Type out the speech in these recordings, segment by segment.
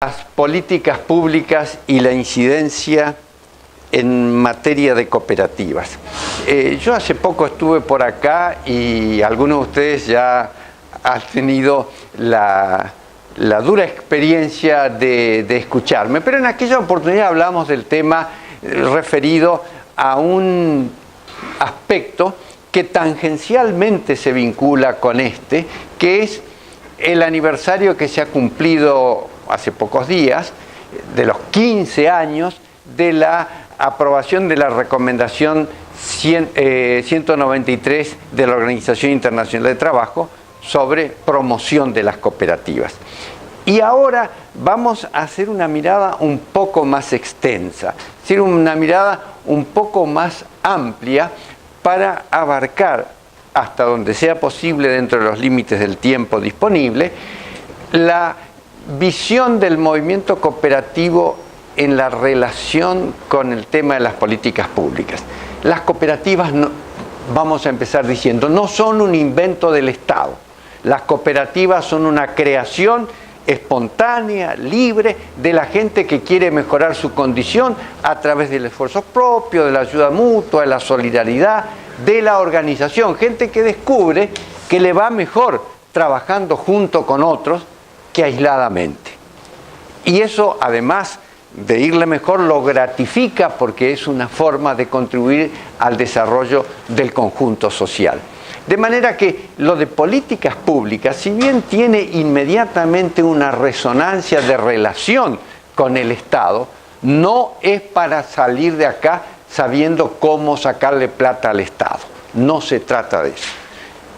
Las políticas públicas y la incidencia en materia de cooperativas. Yo hace poco estuve por acá y algunos de ustedes ya han tenido la dura experiencia de escucharme, pero en aquella oportunidad hablamos del tema referido a un aspecto que tangencialmente se vincula con este, que es el aniversario que se ha cumplido hace pocos días, de los 15 años de la aprobación de la recomendación 193 de la Organización Internacional de Trabajo sobre promoción de las cooperativas. Y ahora vamos a hacer una mirada un poco más extensa, es decir, una mirada un poco más amplia para abarcar, hasta donde sea posible dentro de los límites del tiempo disponible, la visión del movimiento cooperativo en la relación con el tema de las políticas públicas. Las cooperativas, vamos a empezar diciendo, no son un invento del Estado. Las cooperativas son una creación espontánea, libre, de la gente que quiere mejorar su condición a través del esfuerzo propio, de la ayuda mutua, de la solidaridad, de la organización. Gente que descubre que le va mejor trabajando junto con otros que aisladamente. Y eso, además de irle mejor, lo gratifica porque es una forma de contribuir al desarrollo del conjunto social. De manera que lo de políticas públicas, si bien tiene inmediatamente una resonancia de relación con el Estado, no es para salir de acá sabiendo cómo sacarle plata al Estado. No se trata de eso.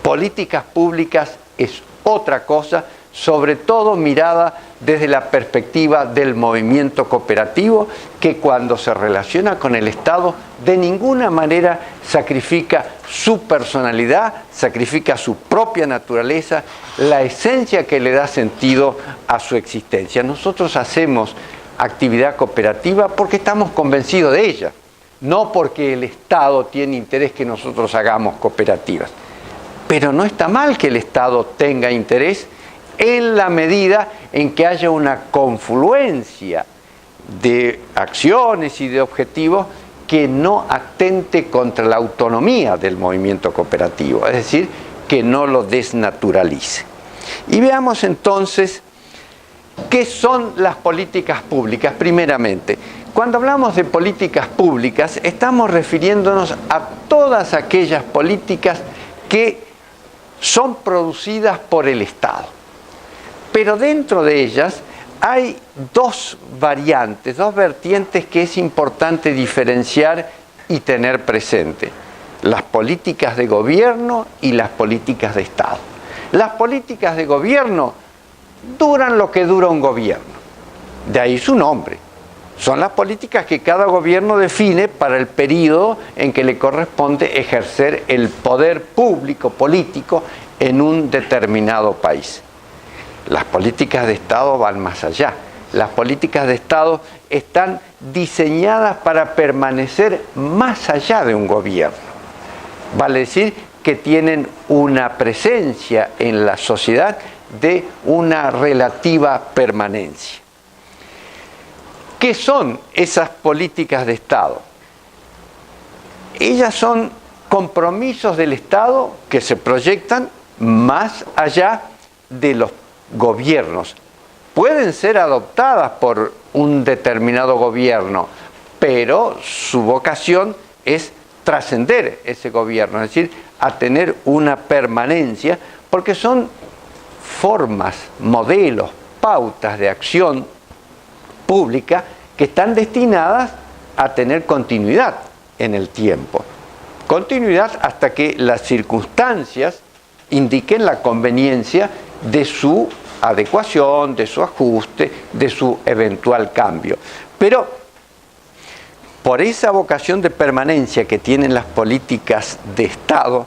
Políticas públicas es otra cosa, sobre todo mirada desde la perspectiva del movimiento cooperativo, que cuando se relaciona con el Estado de ninguna manera sacrifica su personalidad, sacrifica su propia naturaleza, la esencia que le da sentido a su existencia. Nosotros hacemos actividad cooperativa porque estamos convencidos de ella, no porque el Estado tiene interés que nosotros hagamos cooperativas. Pero no está mal que el Estado tenga interés en la medida en que haya una confluencia de acciones y de objetivos que no atente contra la autonomía del movimiento cooperativo, es decir, que no lo desnaturalice. Y veamos entonces qué son las políticas públicas. Primeramente, cuando hablamos de políticas públicas, estamos refiriéndonos a todas aquellas políticas que son producidas por el Estado. Pero dentro de ellas hay dos variantes, dos vertientes que es importante diferenciar y tener presente: las políticas de gobierno y las políticas de Estado. Las políticas de gobierno duran lo que dura un gobierno, de ahí su nombre. Son las políticas que cada gobierno define para el periodo en que le corresponde ejercer el poder público político en un determinado país. Las políticas de Estado van más allá. Las políticas de Estado están diseñadas para permanecer más allá de un gobierno. Vale decir que tienen una presencia en la sociedad de una relativa permanencia. ¿Qué son esas políticas de Estado? Ellas son compromisos del Estado que se proyectan más allá de los gobiernos. Pueden ser adoptadas por un determinado gobierno, pero su vocación es trascender ese gobierno, es decir, a tener una permanencia, porque son formas, modelos, pautas de acción pública que están destinadas a tener continuidad en el tiempo. Continuidad hasta que las circunstancias indiquen la conveniencia de su adecuación, de su ajuste, de su eventual cambio. Pero por esa vocación de permanencia que tienen las políticas de Estado,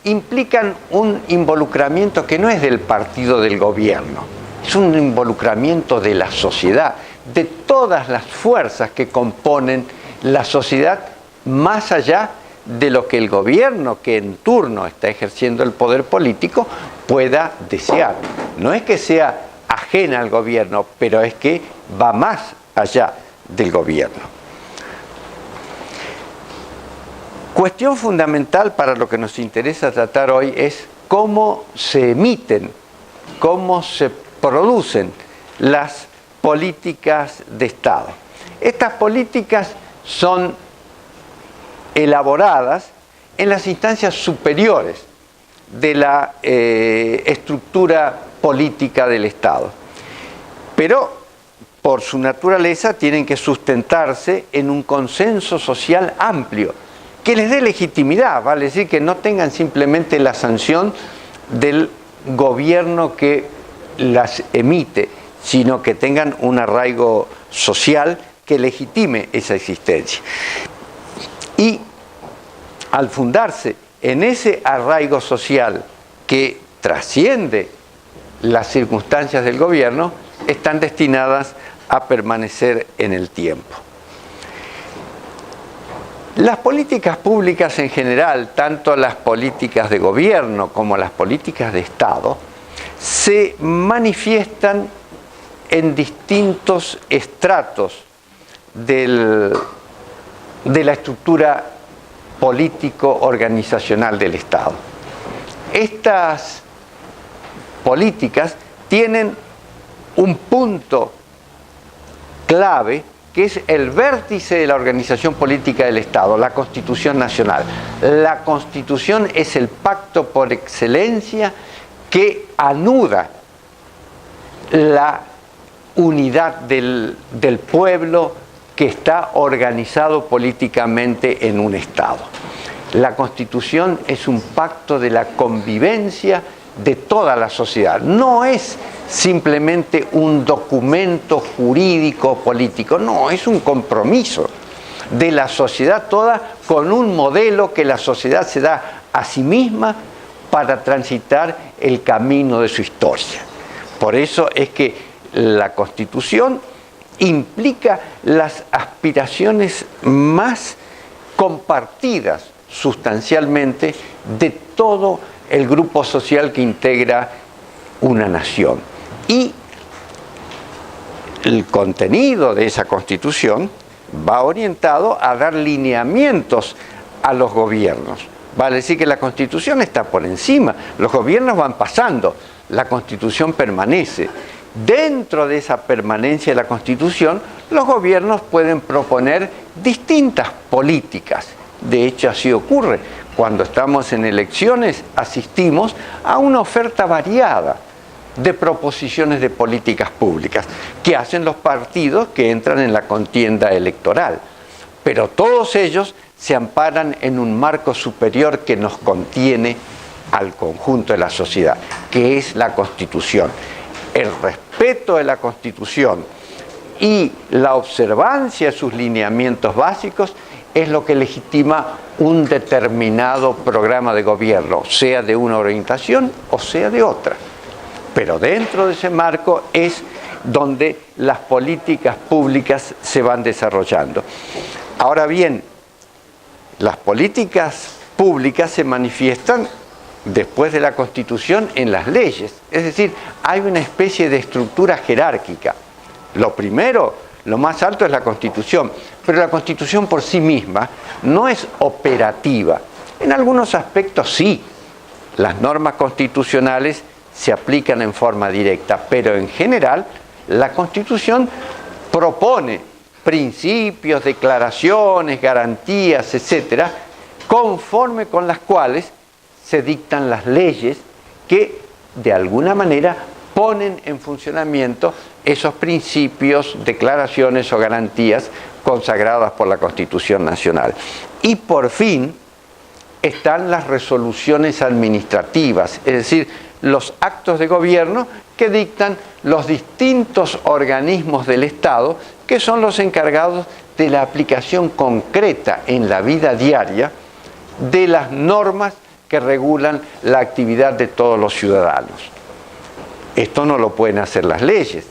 implican un involucramiento que no es del partido del gobierno, es un involucramiento de la sociedad, de todas las fuerzas que componen la sociedad, más allá de lo que el gobierno que en turno está ejerciendo el poder político pueda desear. No es que sea ajeno ajena al gobierno, pero es que va más allá del gobierno. Cuestión fundamental para lo que nos interesa tratar hoy es cómo se emiten, cómo se producen las políticas de Estado. Estas políticas son elaboradas en las instancias superiores de la estructura política del Estado, pero por su naturaleza tienen que sustentarse en un consenso social amplio que les dé legitimidad, vale decir que no tengan simplemente la sanción del gobierno que las emite, sino que tengan un arraigo social que legitime esa existencia. Y al fundarse en ese arraigo social que trasciende las circunstancias del gobierno, están destinadas a permanecer en el tiempo. Las políticas públicas en general, tanto las políticas de gobierno como las políticas de Estado, se manifiestan en distintos estratos de la estructura político-organizacional del Estado. Estas políticas tienen un punto clave que es el vértice de la organización política del Estado, la Constitución Nacional. La Constitución es el pacto por excelencia que anuda la unidad del pueblo que está organizado políticamente en un Estado. La Constitución es un pacto de la convivencia de toda la sociedad. No es simplemente un documento jurídico político, no, es un compromiso de la sociedad toda con un modelo que la sociedad se da a sí misma para transitar el camino de su historia. Por eso es que la Constitución implica las aspiraciones más compartidas sustancialmente de todo el grupo social que integra una nación. Y el contenido de esa Constitución va orientado a dar lineamientos a los gobiernos. Vale decir que la Constitución está por encima, los gobiernos van pasando, la Constitución permanece. Dentro de esa permanencia de la Constitución, los gobiernos pueden proponer distintas políticas. De hecho, así ocurre. Cuando estamos en elecciones, asistimos a una oferta variada de proposiciones de políticas públicas que hacen los partidos que entran en la contienda electoral. Pero todos ellos se amparan en un marco superior que nos contiene al conjunto de la sociedad, que es la Constitución. El respeto de la Constitución y la observancia de sus lineamientos básicos es lo que legitima un determinado programa de gobierno, sea de una orientación o sea de otra. Pero dentro de ese marco es donde las políticas públicas se van desarrollando. Ahora bien, las políticas públicas se manifiestan después de la Constitución en las leyes. Es decir, hay una especie de estructura jerárquica. Lo primero, lo más alto es la Constitución, pero la Constitución por sí misma no es operativa. En algunos aspectos sí, las normas constitucionales se aplican en forma directa, pero en general la Constitución propone principios, declaraciones, garantías, etcétera, conforme con las cuales se dictan las leyes que de alguna manera ponen en funcionamiento esos principios, declaraciones o garantías consagradas por la Constitución Nacional. Y por fin están las resoluciones administrativas, es decir, los actos de gobierno que dictan los distintos organismos del Estado que son los encargados de la aplicación concreta en la vida diaria de las normas que regulan la actividad de todos los ciudadanos. Esto no lo pueden hacer las leyes.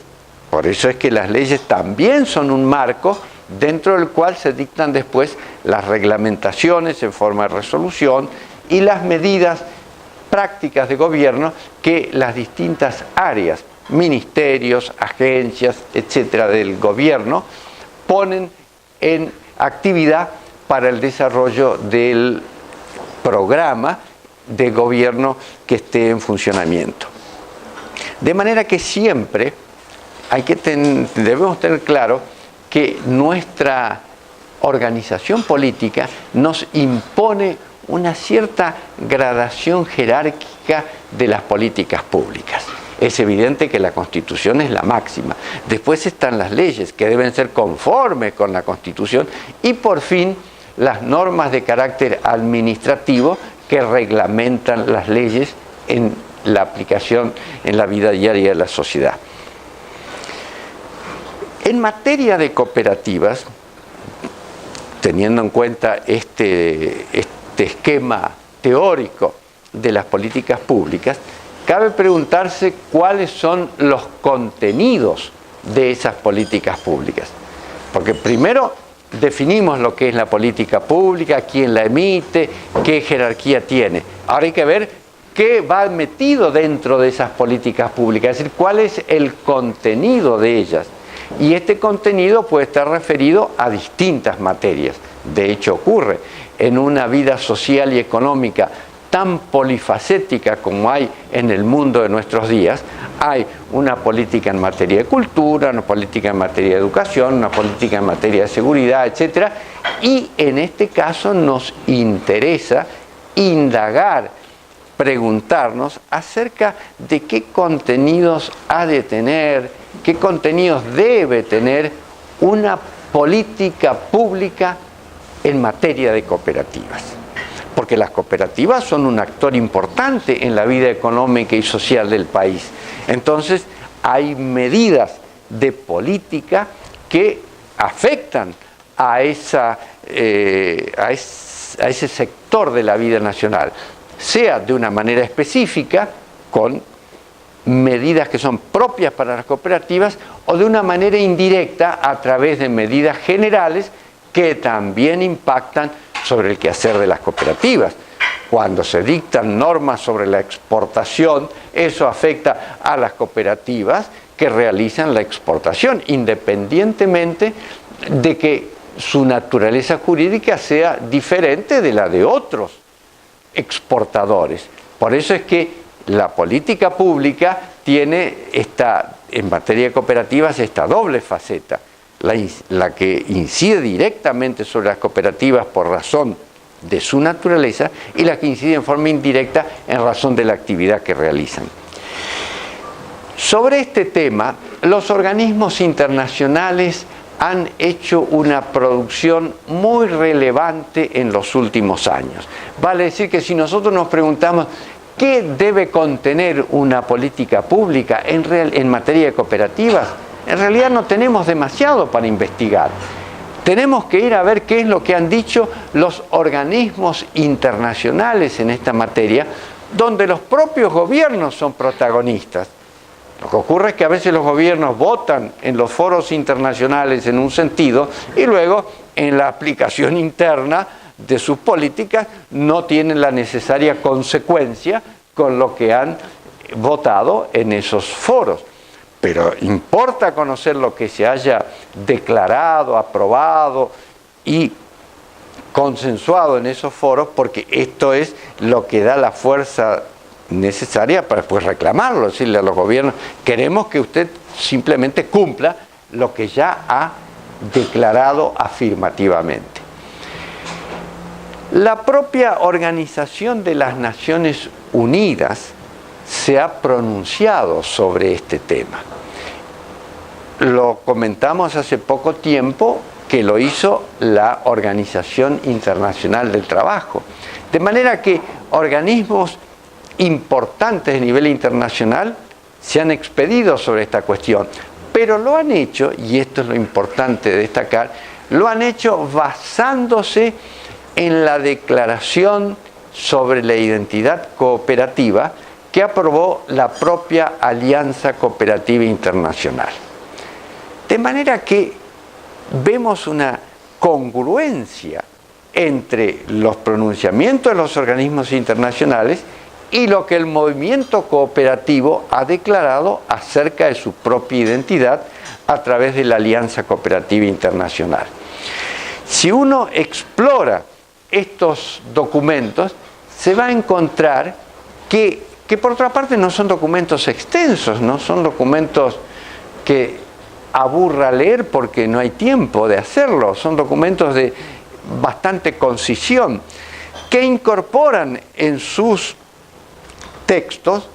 Por eso es que las leyes también son un marco dentro del cual se dictan después las reglamentaciones en forma de resolución y las medidas prácticas de gobierno que las distintas áreas ministerios, agencias, etcétera, del gobierno, ponen en actividad para el desarrollo del programa de gobierno que esté en funcionamiento. De manera que siempre debemos tener claro que nuestra organización política nos impone una cierta gradación jerárquica de las políticas públicas. Es evidente que la Constitución es la máxima. Después están las leyes que deben ser conformes con la Constitución y por fin las normas de carácter administrativo que reglamentan las leyes en la aplicación en la vida diaria de la sociedad. En materia de cooperativas, teniendo en cuenta este esquema teórico de las políticas públicas, cabe preguntarse cuáles son los contenidos de esas políticas públicas. Porque primero definimos lo que es la política pública, quién la emite, qué jerarquía tiene. Ahora hay que ver qué va metido dentro de esas políticas públicas, es decir, cuál es el contenido de ellas. Y este contenido puede estar referido a distintas materias. De hecho, ocurre en una vida social y económica tan polifacética como hay en el mundo de nuestros días. Hay una política en materia de cultura, una política en materia de educación, una política en materia de seguridad, etc. Y en este caso nos interesa indagar, preguntarnos acerca de qué contenidos ha de tener, qué contenidos debe tener una política pública en materia de cooperativas. Porque las cooperativas son un actor importante en la vida económica y social del país. Entonces, hay medidas de política que afectan a ese sector de la vida nacional, sea de una manera específica, con medidas que son propias para las cooperativas, o de una manera indirecta a través de medidas generales que también impactan sobre el quehacer de las cooperativas. Cuando se dictan normas sobre la exportación, eso afecta a las cooperativas que realizan la exportación, independientemente de que su naturaleza jurídica sea diferente de la de otros exportadores. Por eso es que la política pública tiene en materia de cooperativas esta doble faceta. La que incide directamente sobre las cooperativas por razón de su naturaleza y la que incide en forma indirecta en razón de la actividad que realizan. Sobre este tema, los organismos internacionales han hecho una producción muy relevante en los últimos años. Vale decir que si nosotros nos preguntamos qué debe contener una política pública en materia de cooperativas, en realidad no tenemos demasiado para investigar. Tenemos que ir a ver qué es lo que han dicho los organismos internacionales en esta materia, donde los propios gobiernos son protagonistas. Lo que ocurre es que a veces los gobiernos votan en los foros internacionales en un sentido y luego en la aplicación interna de sus políticas no tienen la necesaria consecuencia con lo que han votado en esos foros. Pero importa conocer lo que se haya declarado, aprobado y consensuado en esos foros, porque esto es lo que da la fuerza necesaria para después reclamarlo, decirle a los gobiernos, queremos que usted simplemente cumpla lo que ya ha declarado afirmativamente. La propia Organización de las Naciones Unidas se ha pronunciado sobre este tema. Lo comentamos hace poco tiempo que lo hizo la Organización Internacional del Trabajo. De manera que organismos importantes de nivel internacional se han expedido sobre esta cuestión, pero lo han hecho, y esto es lo importante de destacar, lo han hecho basándose en la Declaración sobre la Identidad Cooperativa que aprobó la propia Alianza Cooperativa Internacional. De manera que vemos una congruencia entre los pronunciamientos de los organismos internacionales y lo que el movimiento cooperativo ha declarado acerca de su propia identidad a través de la Alianza Cooperativa Internacional. Si uno explora estos documentos, se va a encontrar que por otra parte no son documentos extensos, no son documentos que aburra leer porque no hay tiempo de hacerlo, son documentos de bastante concisión, que incorporan en sus textos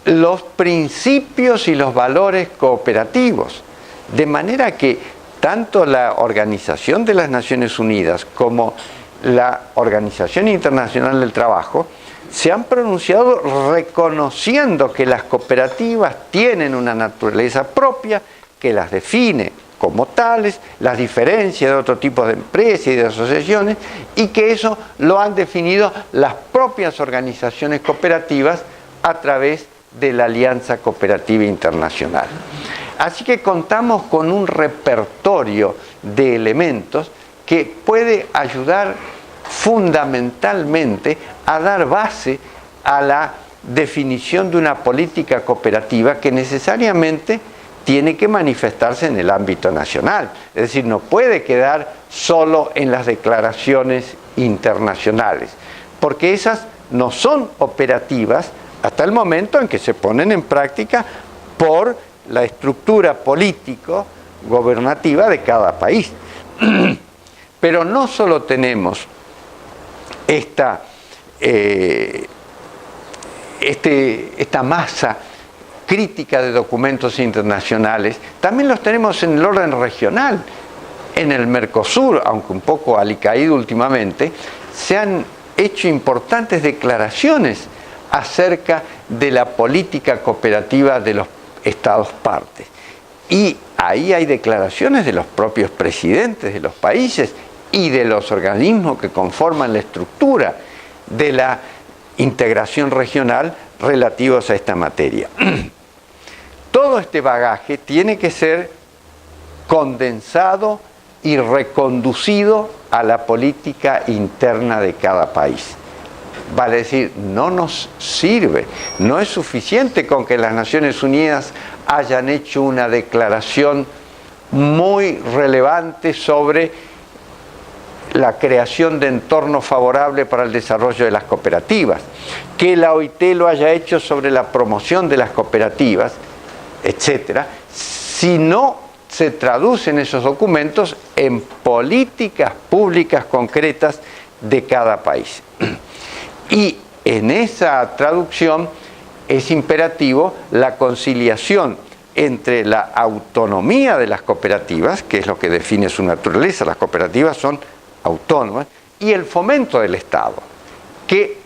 los principios y los valores cooperativos, de manera que tanto la Organización de las Naciones Unidas como la Organización Internacional del Trabajo se han pronunciado reconociendo que las cooperativas tienen una naturaleza propia que las define como tales, las diferencia de otro tipo de empresas y de asociaciones, y que eso lo han definido las propias organizaciones cooperativas a través de la Alianza Cooperativa Internacional. Así que contamos con un repertorio de elementos que puede ayudar fundamentalmente a dar base a la definición de una política cooperativa que necesariamente tiene que manifestarse en el ámbito nacional. Es decir, no puede quedar solo en las declaraciones internacionales, porque esas no son operativas hasta el momento en que se ponen en práctica por la estructura político-gobernativa de cada país. Pero no solo tenemos esta masa crítica de documentos internacionales, también los tenemos en el orden regional. En el Mercosur, aunque un poco alicaído últimamente, se han hecho importantes declaraciones acerca de la política cooperativa de los Estados partes. Y ahí hay declaraciones de los propios presidentes de los países y de los organismos que conforman la estructura de la integración regional relativos a esta materia. Todo este bagaje tiene que ser condensado y reconducido a la política interna de cada país. Vale decir, no nos sirve, no es suficiente con que las Naciones Unidas hayan hecho una declaración muy relevante sobre la creación de entornos favorables para el desarrollo de las cooperativas, que la OIT lo haya hecho sobre la promoción de las cooperativas, etcétera, si no se traducen esos documentos en políticas públicas concretas de cada país. Y en esa traducción es imperativo la conciliación entre la autonomía de las cooperativas, que es lo que define su naturaleza, las cooperativas son autónomas, y el fomento del Estado, que